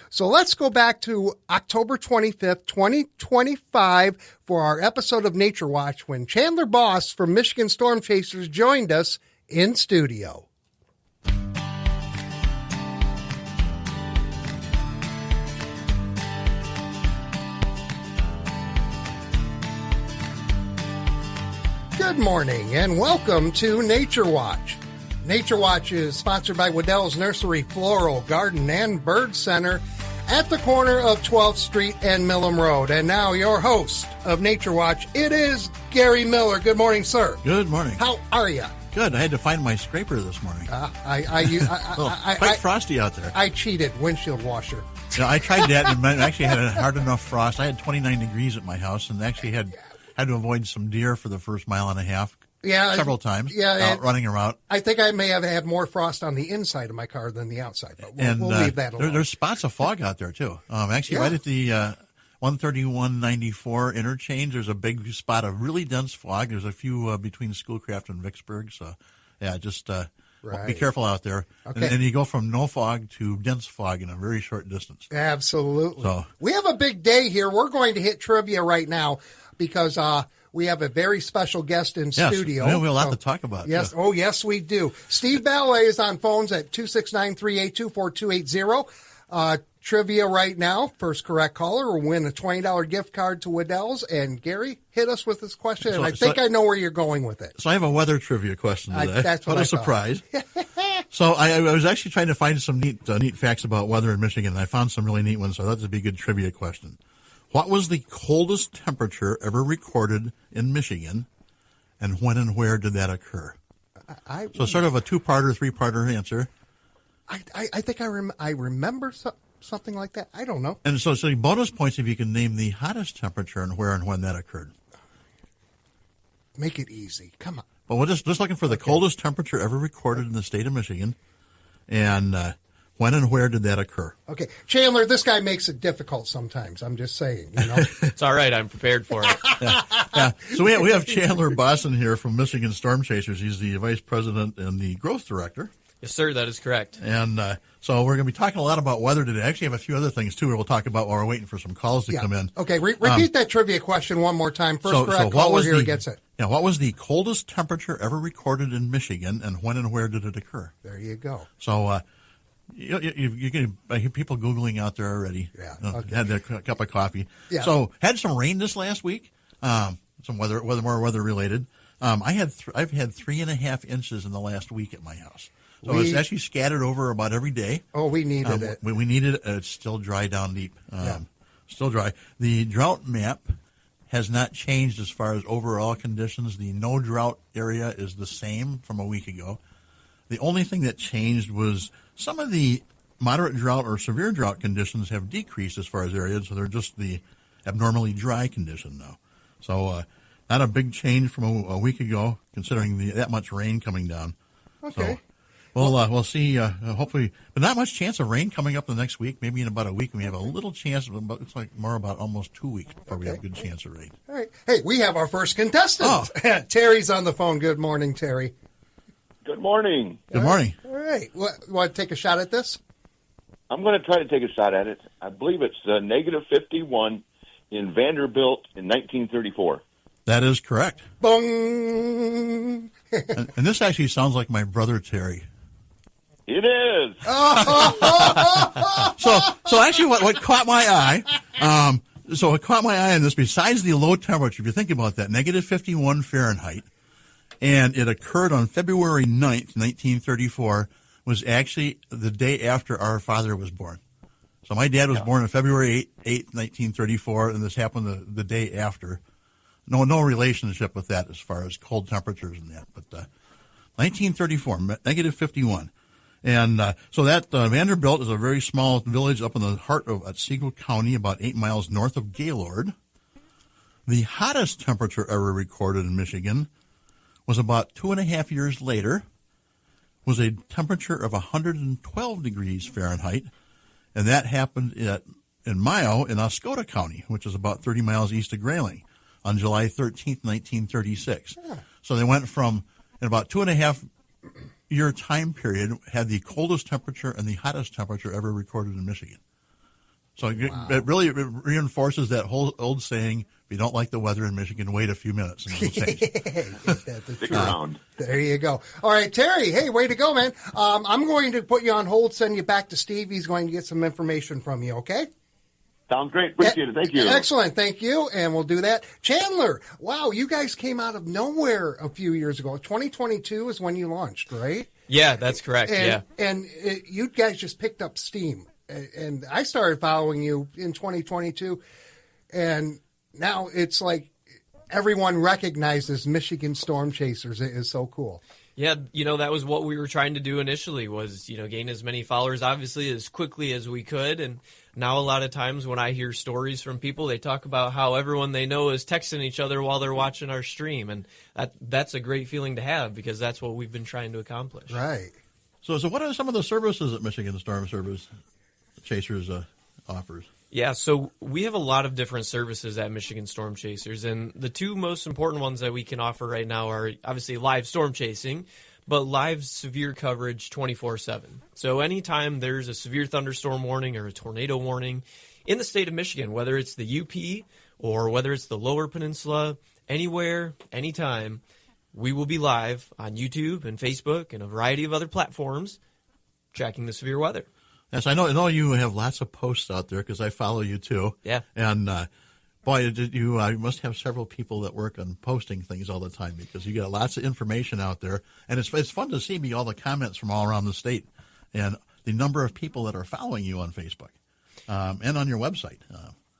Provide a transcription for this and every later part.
So let's go back to October 25th, 2025 for our episode of Nature Watch when Chandler Bos from Michigan Storm Chasers joined us in studio. Good morning and welcome to Nature Watch. Nature Watch is sponsored by Waddell's Nursery, Floral, Garden, and Bird Center at the corner of 12th Street and Millam Road. And now your host of Nature Watch, it is Gary Miller. Good morning, sir. Good morning. How are you? Good. I had to find my scraper this morning. Quite frosty out there. I cheated. Windshield washer. I tried that and I actually had a hard enough frost. I had 29 degrees at my house and actually had to avoid some deer for the first mile and a half. Yeah, several times. Yeah, running around. I think I may have had more frost on the inside of my car than the outside, but we'll leave that alone. There's spots of fog out there too. Right at the 131-94 interchange, there's a big spot of really dense fog. There's a few between Schoolcraft and Vicksburg. So, just be careful out there. Okay. And you go from no fog to dense fog in a very short distance. Absolutely. So we have a big day here. We're going to hit trivia right now because we have a very special guest in studio. We have a lot to talk about. Yes. Yeah. Oh, yes, we do. Steve Ballet is on phones at 269-382-4280. Trivia right now. First correct caller will win a $20 gift card to Waddell's. And Gary, hit us with this question, and I think I know where you're going with it. So I have a weather trivia question today. That's what a surprise. So I was actually trying to find some neat facts about weather in Michigan, and I found some really neat ones, so I thought this would be a good trivia question. What was the coldest temperature ever recorded in Michigan, and when and where did that occur? So sort of a two-parter, three-parter answer. I think I remember something like that. I don't know. And so bonus points if you can name the hottest temperature and where and when that occurred. Make it easy. Come on. Well, we're just looking for the coldest temperature ever recorded in the state of Michigan, and when and where did that occur? Okay. Chandler, this guy makes it difficult sometimes. I'm just saying, It's all right. I'm prepared for it. Yeah. So we have Chandler Bos here from Michigan Storm Chasers. He's the vice president and the growth director. Yes, sir. That is correct. And so we're going to be talking a lot about weather today. I actually have a few other things, too, we'll talk about while we're waiting for some calls to come in. Okay. Repeat that trivia question one more time. First correct caller here gets it. Yeah. What was the coldest temperature ever recorded in Michigan, and when and where did it occur? There you go. So you can hear people Googling out there already. Yeah. Okay. Had their cup of coffee. Yeah. So had some rain this last week. Some more weather related. I've had 3.5 inches in the last week at my house. So it's actually scattered over about every day. Oh, we needed it. We needed it. It's still dry down deep. Still dry. The drought map has not changed as far as overall conditions. The no drought area is the same from a week ago. The only thing that changed was some of the moderate drought or severe drought conditions have decreased as far as areas, so they're just the abnormally dry condition now. So not a big change from a week ago, considering that much rain coming down. Okay. So we'll see, hopefully, but not much chance of rain coming up the next week. Maybe in about a week we have a little chance, but it's like more about almost 2 weeks before we have a good chance of rain. All right. Hey, we have our first contestant. Oh. Terry's on the phone. Good morning, Terry. Good morning. Good morning. All right. Want to take a shot at this? I'm going to try to take a shot at it. I believe it's negative 51 in Vanderbilt in 1934. That is correct. Bong. and this actually sounds like my brother Terry. It is. So actually what caught my eye, what caught my eye on this, besides the low temperature, if you think about that, negative 51 Fahrenheit, and it occurred on February 9th, 1934, was actually the day after our father was born. So my dad was born on February 8th, 1934, and this happened the day after. No relationship with that as far as cold temperatures and that, but 1934, negative 51. And so that Vanderbilt is a very small village up in the heart of Otsego County, about 8 miles north of Gaylord. The hottest temperature ever recorded in Michigan was about 2.5 years later, was a temperature of 112 degrees Fahrenheit, and that happened in Mayo in Oscoda County, which is about 30 miles east of Grayling, on July 13th, 1936. Yeah. So they went from, in about 2.5 year time period, had the coldest temperature and the hottest temperature ever recorded in Michigan. So it really reinforces that whole old saying, if you don't like the weather in Michigan, wait a few minutes and it'll change. Stick around. There you go. All right, Terry, hey, way to go, man. I'm going to put you on hold, send you back to Steve. He's going to get some information from you, okay? Sounds great. Appreciate it. Thank you. Excellent. Thank you. And we'll do that. Chandler, wow, you guys came out of nowhere a few years ago. 2022 is when you launched, right? Yeah, that's correct. And you guys just picked up steam. And I started following you in 2022. And now it's like everyone recognizes Michigan Storm Chasers. It is so cool. Yeah, that was what we were trying to do initially was, gain as many followers, obviously, as quickly as we could. And now a lot of times when I hear stories from people, they talk about how everyone they know is texting each other while they're watching our stream. And that's a great feeling to have because that's what we've been trying to accomplish. Right. So what are some of the services that Michigan Storm Chasers offers? Yeah, so we have a lot of different services at Michigan Storm Chasers, and the two most important ones that we can offer right now are obviously live storm chasing, but live severe coverage 24/7. So anytime there's a severe thunderstorm warning or a tornado warning in the state of Michigan, whether it's the UP or whether it's the Lower Peninsula, anywhere, anytime, we will be live on YouTube and Facebook and a variety of other platforms tracking the severe weather. Yes, I know you have lots of posts out there because I follow you too. Yeah. And boy, you must have several people that work on posting things all the time because you get lots of information out there, and it's fun to see all the comments from all around the state and the number of people that are following you on Facebook and on your website.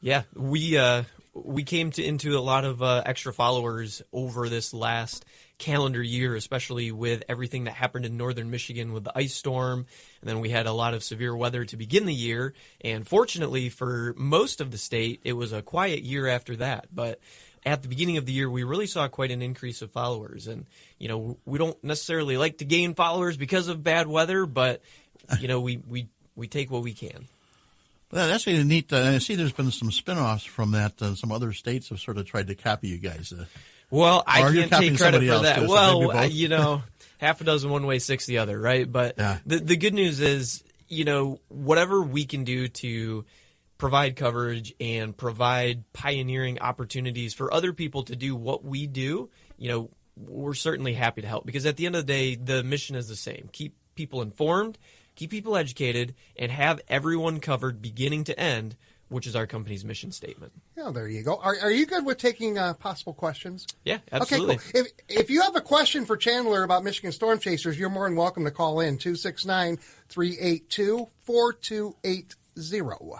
Yeah, we came into a lot of extra followers over this last calendar year, especially with everything that happened in northern Michigan with the ice storm. And then we had a lot of severe weather to begin the year. And fortunately for most of the state, it was a quiet year after that. But at the beginning of the year, we really saw quite an increase of followers. And, we don't necessarily like to gain followers because of bad weather, but, we take what we can. Well, that's really neat. I see there's been some spin-offs from that. Some other states have sort of tried to copy you guys. Well, I can't take credit for that. Too, well, half a dozen one way, six the other, right? But yeah. The good news is, whatever we can do to provide coverage and provide pioneering opportunities for other people to do what we do, we're certainly happy to help. Because at the end of the day, the mission is the same. Keep people informed, keep people educated, and have everyone covered beginning to end, which is our company's mission statement. Yeah, there you go. Are you good with taking possible questions? Yeah, absolutely. Okay, cool. If you have a question for Chandler about Michigan Storm Chasers, you're more than welcome to call in 269-382-4280.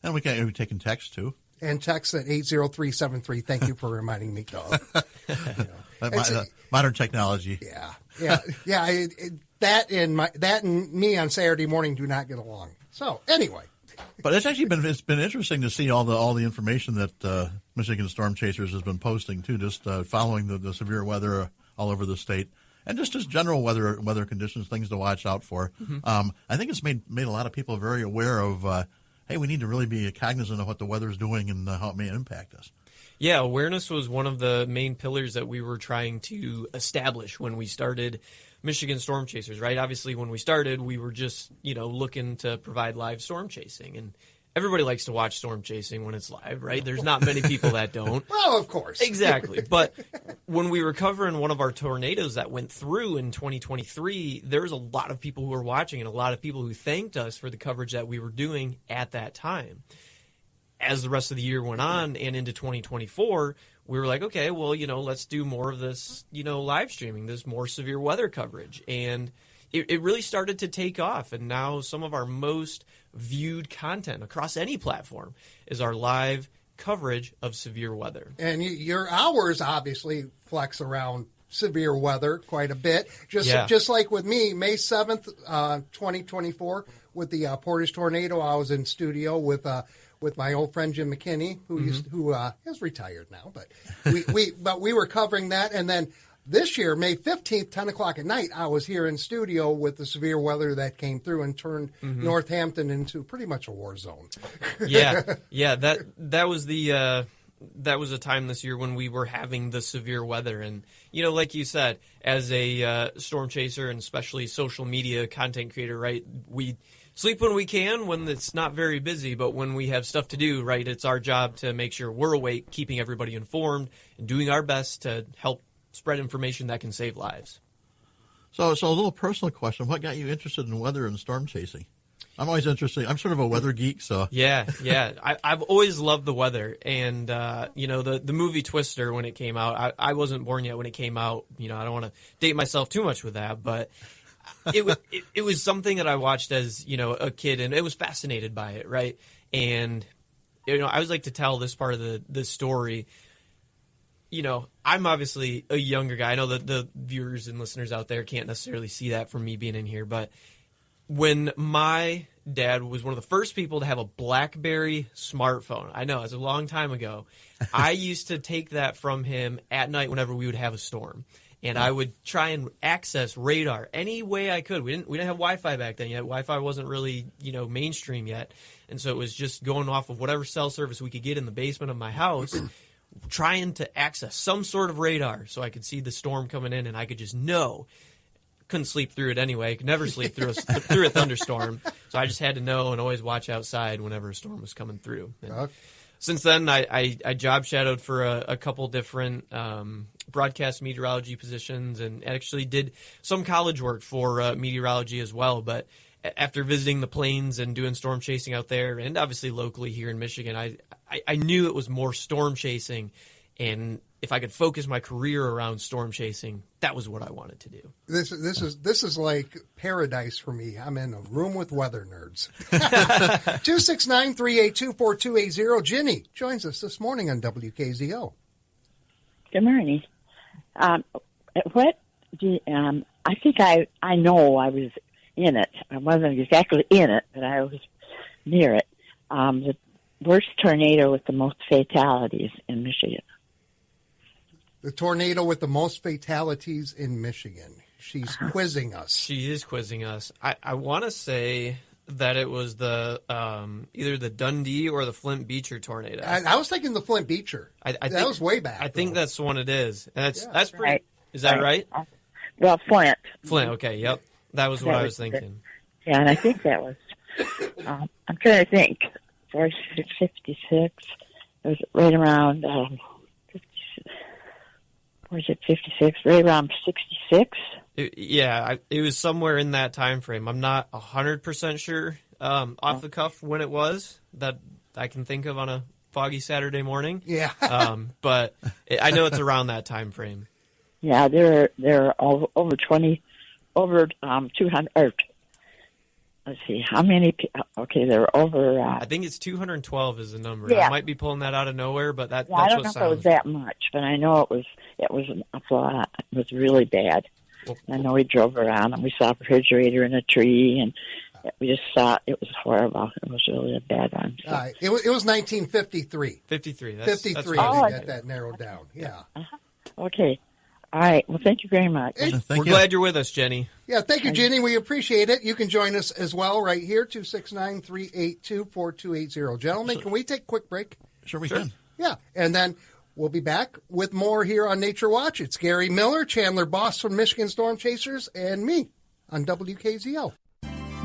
And we're taking text too. And text at 80373. Thank you for reminding me, Doug. Modern technology. Yeah. That and me on Saturday morning do not get along. So anyway. But it's been interesting to see all the information that Michigan Storm Chasers has been posting too, just following the severe weather all over the state, and just general weather conditions, things to watch out for. Mm-hmm. I think it's made a lot of people very aware of, hey, we need to really be cognizant of what the weather is doing and how it may impact us. Yeah, awareness was one of the main pillars that we were trying to establish when we started Michigan Storm Chasers, right? Obviously, when we started, we were just, looking to provide live storm chasing. And everybody likes to watch storm chasing when it's live, right? There's not many people that don't. Well, of course. Exactly. But when we were covering one of our tornadoes that went through in 2023, there was a lot of people who were watching and a lot of people who thanked us for the coverage that we were doing at that time. As the rest of the year went on and into 2024, we were like, okay, well, let's do more of this, live streaming, this more severe weather coverage. And it really started to take off. And now some of our most viewed content across any platform is our live coverage of severe weather. And your hours obviously flex around severe weather quite a bit. Just like with me, May 7th, 2024, with the Portage tornado, I was in studio with my old friend Jim McKinney, who is retired now, but we were covering that. And then this year, May 15th, 10 o'clock at night, I was here in studio with the severe weather that came through and turned Northampton into pretty much a war zone. Yeah. That was that was a time this year when we were having the severe weather. And, like you said, as a storm chaser and especially social media content creator, right, we Sleep when we can, when it's not very busy, but when we have stuff to do, right, it's our job to make sure we're awake, keeping everybody informed, and doing our best to help spread information that can save lives. So a little personal question. What got you interested in weather and storm chasing? I'm always interested. I'm sort of a weather geek, so. Yeah. I've always loved the weather. And, the movie Twister, when it came out, I wasn't born yet when it came out. I don't want to date myself too much with that, but it was something that I watched as, a kid, and I was fascinated by it, right? And, I always like to tell this part of the story. I'm obviously a younger guy. I know that the viewers and listeners out there can't necessarily see that from me being in here, but when my dad was one of the first people to have a BlackBerry smartphone, I know, it was a long time ago, I used to take that from him at night whenever we would have a storm. And I would try and access radar any way I could. We didn't have Wi-Fi back then yet. Wi-Fi wasn't really, mainstream yet. And so it was just going off of whatever cell service we could get in the basement of my house, trying to access some sort of radar so I could see the storm coming in and I could just know. Couldn't sleep through it anyway. Could never sleep through a thunderstorm. So I just had to know and always watch outside whenever a storm was coming through. Since then, I job shadowed for a couple different broadcast meteorology positions and actually did some college work for meteorology as well. But after visiting the plains and doing storm chasing out there, and obviously locally here in Michigan, I knew it was more storm chasing, and if I could focus my career around storm chasing, that was what I wanted to do. This is like paradise for me. I'm in a room with weather nerds. 269-382-4280. Ginny joins us this morning on WKZO. Good morning. I think I know I was in it. I wasn't exactly in it, but I was near it. The worst tornado with the most fatalities in Michigan. The tornado with the most fatalities in Michigan. She's quizzing us. She is quizzing us. I want to say that it was the either the Dundee or the Flint Beecher tornado. I was thinking the Flint Beecher. I think, that was way back. I think that's the one it is. And that's pretty. Right. Is that right? Well, Flint. Flint. Okay. Yep. That was what I was thinking. Yeah, and I think that was. I'm trying to think. 56. It was right around. Was it 56? Right around 66? It was somewhere in that time frame. I'm not 100% sure off the cuff when it was that I can think of on a foggy Saturday morning. Yeah. But I know it's around that time frame. Yeah, there are over 200. Let's see, how many? Okay, there are over. I think it's 212 is the number. Yeah. I might be pulling that out of nowhere, but that's I don't what know sounds. if it was that much, but I know it was a lot. It was really bad. Well, I know we drove around and we saw a refrigerator in a tree, and we just saw it was horrible. It was really a bad one. So. It was 1953. 53. 53 That's to right. get that narrowed down. Yeah. Okay. All right. Well, thank you very much. We're glad you're with us, Jenny. Yeah, thank you, Jenny. We appreciate it. You can join us as well right here, 269-382-4280. Gentlemen, can we take a quick break? Sure we can. Yeah, and then we'll be back with more here on Nature Watch. It's Gary Miller, Chandler Bos from Michigan Storm Chasers, and me on WKZO.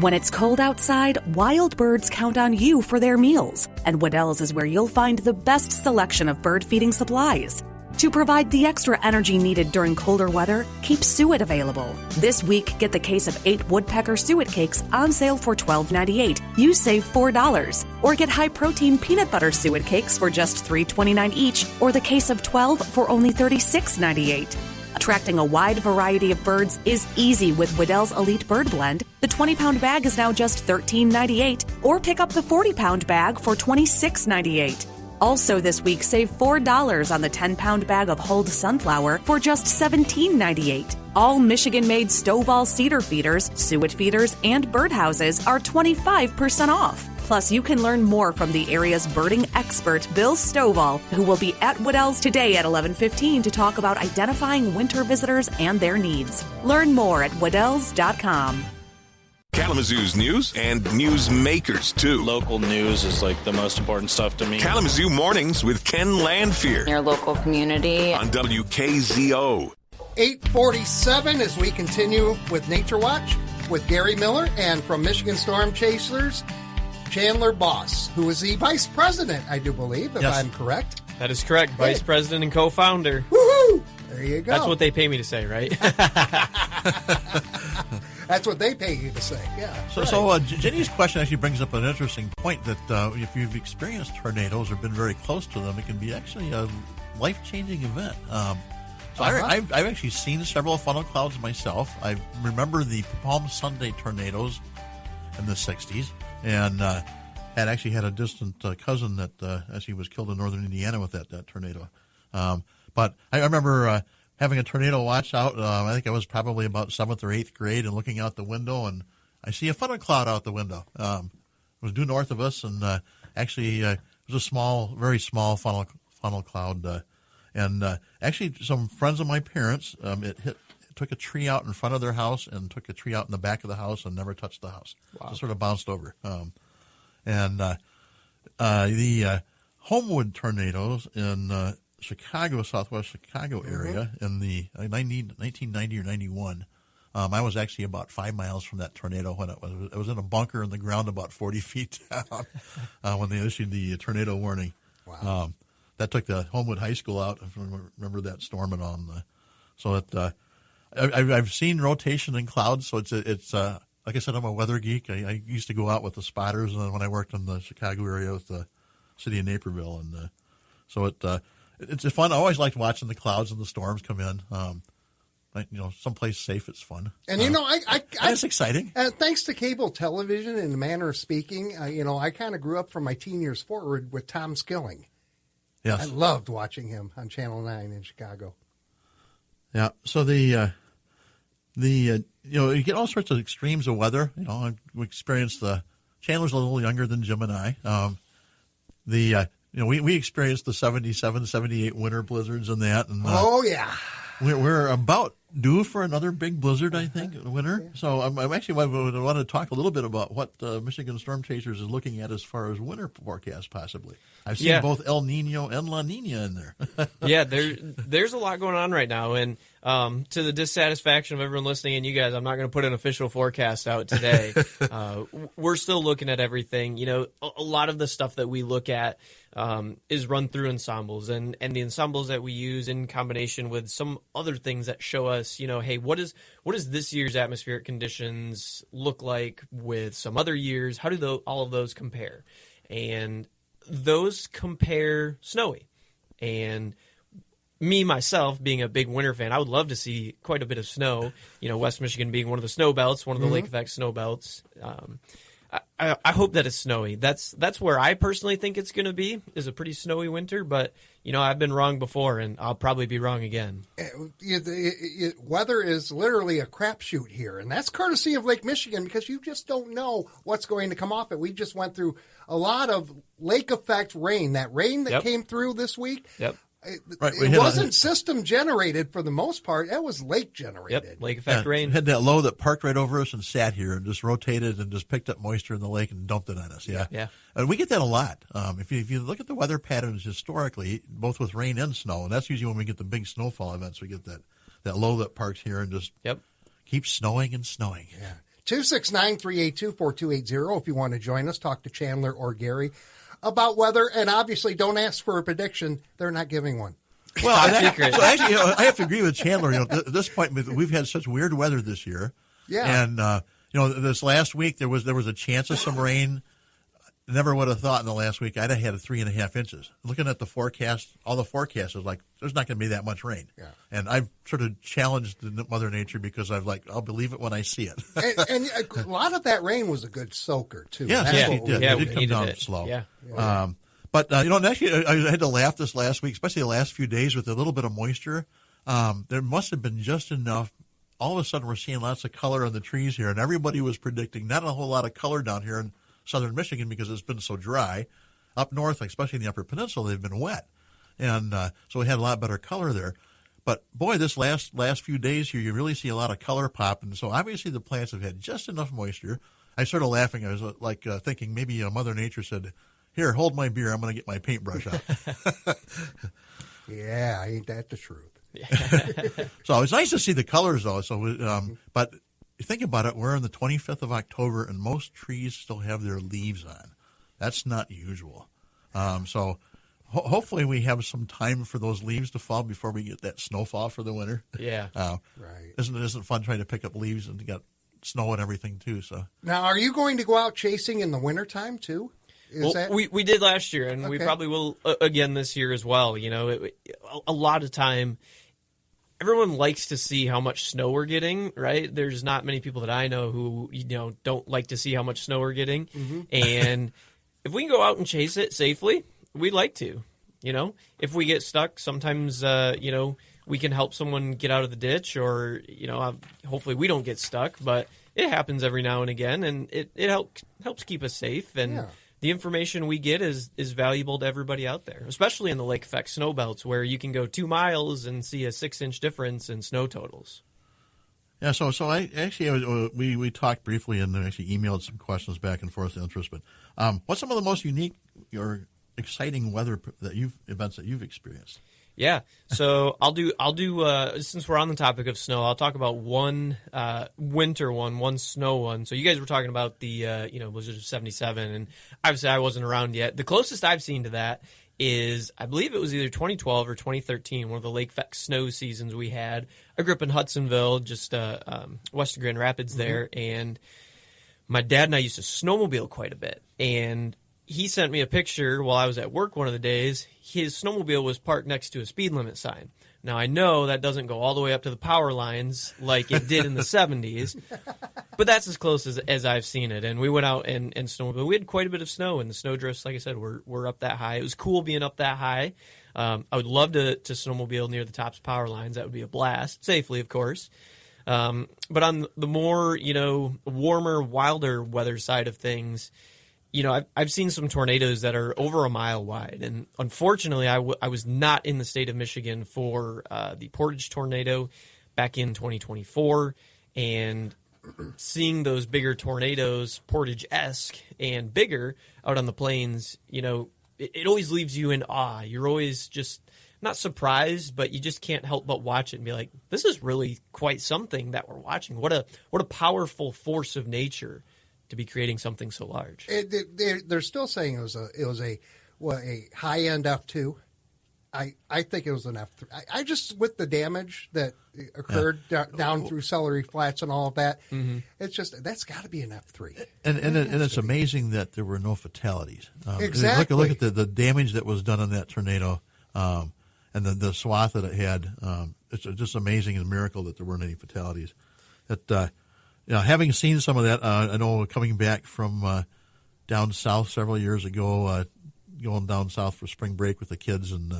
When it's cold outside, wild birds count on you for their meals. And Waddell's is where you'll find the best selection of bird feeding supplies. To provide the extra energy needed during colder weather, keep suet available. This week, get the case of 8 woodpecker suet cakes on sale for $12.98. You save $4. Or get high-protein peanut butter suet cakes for just $3.29 each, or the case of 12 for only $36.98. Attracting a wide variety of birds is easy with Waddell's Elite Bird Blend. The 20-pound bag is now just $13.98, or pick up the 40-pound bag for $26.98. Also this week, save $4 on the 10-pound bag of hulled sunflower for just $17.98. All Michigan-made Stovall cedar feeders, suet feeders, and birdhouses are 25% off. Plus, you can learn more from the area's birding expert, Bill Stovall, who will be at Waddell's today at 11:15 to talk about identifying winter visitors and their needs. Learn more at waddells.com. Kalamazoo's news and news makers, too. Local news is like the most important stuff to me. Kalamazoo Mornings with Ken Landfear Your local community. on WKZO. 8:47 as we continue with Nature Watch. with Gary Miller, and from Michigan Storm Chasers, Chandler Bos, who is the vice president, I do believe, if I'm correct. That is correct. Vice president and co-founder. Woohoo! There you go. That's what they pay me to say, right? That's what they pay you to say, yeah. So Jenny's question actually brings up an interesting point that if you've experienced tornadoes or been very close to them, it can be actually a life-changing event. I've actually seen several funnel clouds myself. I remember the Palm Sunday tornadoes in the 60s, and had a distant cousin that actually was killed in northern Indiana with that tornado. But I remember having a tornado watch out. I think I was probably about 7th or 8th grade and looking out the window, and I see a funnel cloud out the window. It was due north of us, and it was a very small funnel cloud. And actually, some friends of my parents, it took a tree out in front of their house and took a tree out in the back of the house and never touched the house. Wow. Just sort of bounced over. The Homewood tornadoes in Chicago, southwest Chicago area in the 1990 or 91. I was actually about 5 miles from that tornado when it was in a bunker in the ground about 40 feet down when they issued the tornado warning. Wow. That took the Homewood High School out. I remember that storm and on. I've seen rotation in clouds. So it's like I said, I'm a weather geek. I used to go out with the spotters, and then when I worked in the Chicago area with the city of Naperville, and it's fun. I always liked watching the clouds and the storms come in. Someplace safe, it's fun. And it's exciting. Thanks to cable television, in the manner of speaking, I kind of grew up from my teen years forward with Tom Skilling. Yes. I loved watching him on Channel 9 in Chicago. Yeah. So you get all sorts of extremes of weather. We experienced Chandler's a little younger than Jim and I. We experienced the 77, 78 winter blizzards and that. And, yeah. We're about due for another big blizzard, I think, in the winter. Yeah. So I'm actually want to talk a little bit about what Michigan Storm Chasers is looking at as far as winter forecast, possibly. I've seen both El Nino and La Nina in there. Yeah, there's a lot going on right now, and to the dissatisfaction of everyone listening and you guys, I'm not going to put an official forecast out today. We're still looking at everything. A lot of the stuff that we look at is run through ensembles, and the ensembles that we use in combination with some other things that show us, hey, what does this year's atmospheric conditions look like with some other years? How do all of those compare? And those compare snowy. And me, myself, being a big winter fan, I would love to see quite a bit of snow. West Michigan being one of the snow belts, one of the lake effect snow belts. I hope that it's snowy. That's where I personally think it's going to be, is a pretty snowy winter. But, I've been wrong before, and I'll probably be wrong again. Weather is literally a crapshoot here, and that's courtesy of Lake Michigan, because you just don't know what's going to come off it. We just went through a lot of lake effect rain. That rain that came through this week. Yep. It wasn't system generated for the most part. It was lake generated. Yep, lake effect rain. We had that low that parked right over us and sat here and just rotated and just picked up moisture in the lake and dumped it on us. Yeah. And we get that a lot. If you look at the weather patterns historically, both with rain and snow, and that's usually when we get the big snowfall events, we get that low that parks here and just keeps snowing and snowing. Yeah. 269-382-4280 if you want to join us, talk to Chandler or Gary about weather, and obviously don't ask for a prediction. They're not giving one. Well, actually, I have to agree with Chandler. At this point, we've had such weird weather this year. Yeah. And this last week there was a chance of some rain. Never would have thought in the last week I'd have had 3.5 inches. Looking at the forecast, all the forecasts was like, there's not going to be that much rain. Yeah. And I've sort of challenged Mother Nature because I'll believe it when I see it. and a lot of that rain was a good soaker too. Yes, it did. It did come down slow. Yeah. But actually, I had to laugh this last week, especially the last few days with a little bit of moisture. There must have been just enough. All of a sudden, we're seeing lots of color on the trees here, and everybody was predicting not a whole lot of color down here in southern Michigan because it's been so dry. Up north, especially in the Upper Peninsula, they've been wet, and so we had a lot better color there. But boy, this last few days here, you really see a lot of color pop, and so obviously the plants have had just enough moisture. I started laughing. I was thinking maybe Mother Nature said, "Here, hold my beer. I'm going to get my paintbrush out." Yeah, ain't that the truth? So it's nice to see the colors, though. So, but you think about it, we're on the 25th of October, and most trees still have their leaves on. That's not usual. So hopefully we have some time for those leaves to fall before we get that snowfall for the winter. Yeah. Right. Isn't fun trying to pick up leaves and get snow and everything too? So Now, are you going to go out chasing in the wintertime too? We did last year, and we probably will again this year as well. You know, a lot of time, everyone likes to see how much snow we're getting, right? There's not many people that I know who, don't like to see how much snow we're getting. Mm-hmm. And if we can go out and chase it safely, we'd like to. If we get stuck, sometimes, we can help someone get out of the ditch, or, hopefully we don't get stuck, but it happens every now and again, and it helps keep us safe. And the information we get is valuable to everybody out there, especially in the lake effect snow belts, where you can go 2 miles and see a 6-inch difference in snow totals. Yeah, so I actually we talked briefly and actually emailed some questions back and forth of interest. But what's some of the most unique or exciting weather events that you've experienced? Yeah, so I'll do. Since we're on the topic of snow, I'll talk about one winter one snow one. So you guys were talking about the blizzard of '77, and obviously I wasn't around yet. The closest I've seen to that is, I believe it was either 2012 or 2013, one of the lake effect snow seasons we had. I grew up in Hudsonville, just west of Grand Rapids there, and my dad and I used to snowmobile quite a bit, and he sent me a picture while I was at work one of the days. His snowmobile was parked next to a speed limit sign. Now, I know that doesn't go all the way up to the power lines like it did in the 70s, but that's as close as I've seen it. And we went out and snowmobiled. We had quite a bit of snow, and the snowdrifts, like I said, were up that high. It was cool being up that high. I would love to snowmobile near the tops power lines. That would be a blast, safely, of course. But on the more, warmer, wilder weather side of things, I've seen some tornadoes that are over a mile wide, and unfortunately, I was not in the state of Michigan for the Portage tornado back in 2024, and seeing those bigger tornadoes, Portage-esque and bigger, out on the plains, it always leaves you in awe. You're always just not surprised, but you just can't help but watch it and be like, this is really quite something that we're watching. What a powerful force of nature to be creating something so large. They're still saying it was a high end F2. I think it was an F3. I just, with the damage that occurred down through Celery Flats and all of that, it's just, that's got to be an F3. And it's amazing that there were no fatalities. Exactly. Look at the damage that was done in that tornado, and the swath that it had. It's just amazing and a miracle that there weren't any fatalities. Having seen some of that, I know coming back from down south several years ago, going down south for spring break with the kids, and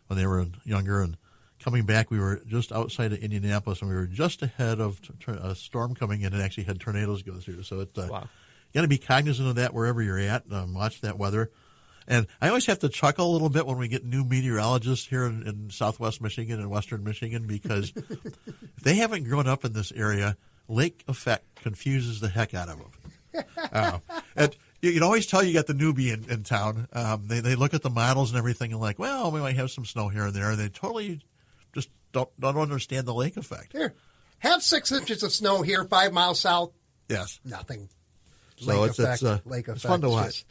when they were younger, and coming back, we were just outside of Indianapolis, and we were just ahead of a storm coming in, and actually had tornadoes go through. So you got to be cognizant of that wherever you're at. Watch that weather. And I always have to chuckle a little bit when we get new meteorologists here in southwest Michigan and western Michigan, because if they haven't grown up in this area, lake effect confuses the heck out of them. And you can always tell you got the newbie in town. They look at the models and everything and like, well, we might have some snow here and there. And they totally just don't understand the lake effect. Here, have 6 inches of snow here, 5 miles south. Yes. Nothing. Lake effect. It's fun to watch.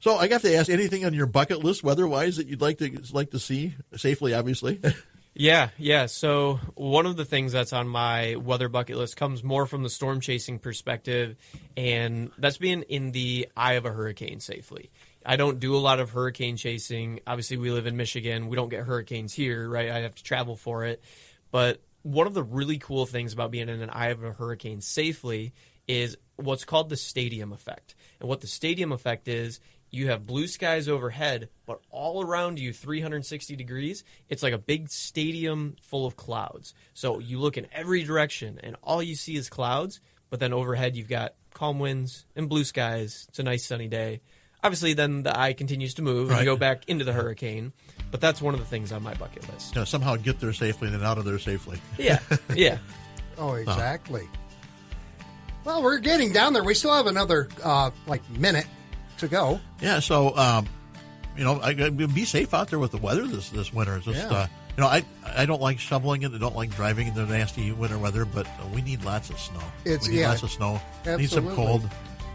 So I got to ask, anything on your bucket list weather-wise that you'd like to see safely, obviously? Yeah. So one of the things that's on my weather bucket list comes more from the storm chasing perspective, and that's being in the eye of a hurricane safely. I don't do a lot of hurricane chasing. Obviously, we live in Michigan. We don't get hurricanes here, right? I have to travel for it. But one of the really cool things about being in an eye of a hurricane safely is what's called the stadium effect. And what the stadium effect is, you have blue skies overhead, but all around you, 360 degrees, it's like a big stadium full of clouds. So you look in every direction, and all you see is clouds, but then overhead you've got calm winds and blue skies. It's a nice sunny day. Obviously, then the eye continues to move and you go back into the hurricane, but that's one of the things on my bucket list. Somehow get there safely and then out of there safely. Yeah. Oh, exactly. Well, we're getting down there. We still have another, minute to go. Yeah, so, be safe out there with the weather this winter. Just You know, I don't like shoveling it. I don't like driving in the nasty winter weather, but we need lots of snow. We need lots of snow. Absolutely. Need some cold.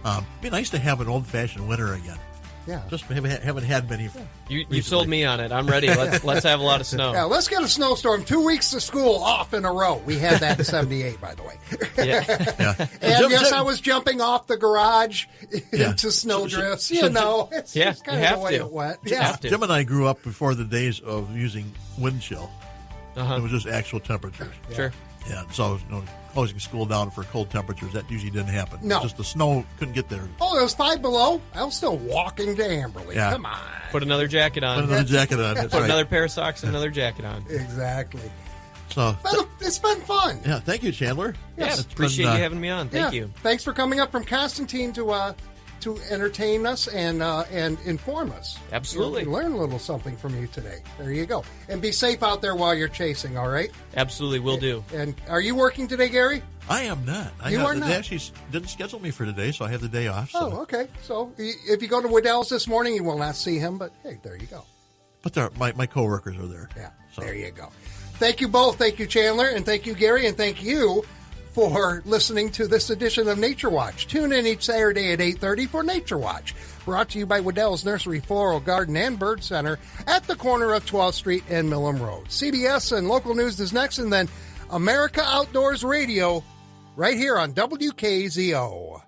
It'd be nice to have an old-fashioned winter again. Yeah. Just haven't had many. You sold me on it. I'm ready. Let's have a lot of snow. Yeah, let's get a snowstorm. 2 weeks of school off in a row. We had that in 78, by the way. Yeah. And yes, I was jumping off the garage into snowdrifts. It's just kind of the way it went. Yeah. Jim and I grew up before the days of using wind chill. Uh-huh. It was just actual temperatures. Sure. Yeah, so closing school down for cold temperatures, that usually didn't happen. No. Just the snow couldn't get there. Oh, it was 5 below. I was still walking to Amberley. Yeah. Come on. Put another jacket on. Put another jacket on. That's Put right. another pair of socks and another jacket on. Exactly. So It's been fun. yeah, thank you, Chandler. Yeah, It's appreciate been, you having me on. Thank you. Thanks for coming up from Constantine to entertain us and inform us. Absolutely. We learn a little something from you today. There you go. And be safe out there while you're chasing, all right? Absolutely, will do. And are you working today, Gary? I am not. You are not? They actually didn't schedule me for today, so I have the day off. So. Oh, okay. So if you go to Waddell's this morning, you will not see him, but hey, there you go. But my coworkers are there. Yeah, So. there you go. Thank you both. Thank you, Chandler, and thank you, Gary, and thank you for listening to this edition of Nature Watch. Tune in each Saturday at 8:30 for Nature Watch, brought to you by Waddell's Nursery, Floral Garden, and Bird Center at the corner of 12th Street and Millam Road. CBS and local news is next, and then America Outdoors Radio right here on WKZO.